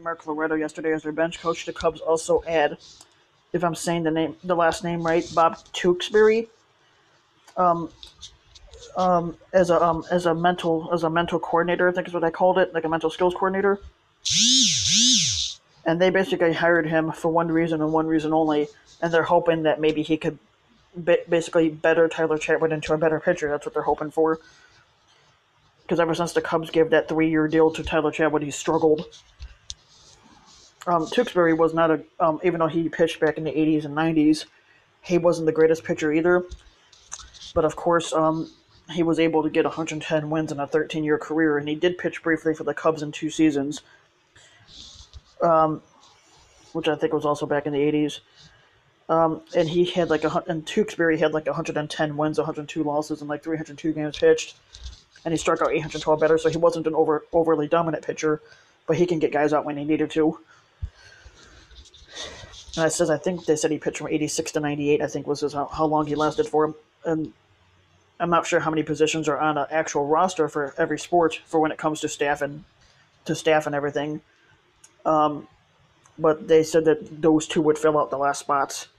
Mark Loretto yesterday as their bench coach. The Cubs also add, if I'm saying the last name right, Bob Tewksbury, um, as a mental coordinator. I think is what I called it, like a mental skills coordinator. And they basically hired him for one reason and one reason only, and they're hoping that maybe he could basically better Tyler Chatwood into a better pitcher. That's what they're hoping for. Because ever since the Cubs gave that 3-year deal to Tyler Chatwood, he's struggled. Tewksbury was not even though he pitched back in the 80s and 90s, he wasn't the greatest pitcher either. But of course, he was able to get 110 wins in a 13-year career, and he did pitch briefly for the Cubs in 2 seasons, which I think was also back in the 80s. And he had and Tewksbury had 110 wins, 102 losses, and 302 games pitched. And he struck out 812 batters, so he wasn't an overly dominant pitcher, but he can get guys out when he needed to. And I think they said he pitched from 86 to 98, I think was how long he lasted for. And I'm not sure how many positions are on an actual roster for every sport for when it comes to staff and everything. But they said that those two would fill out the last spots.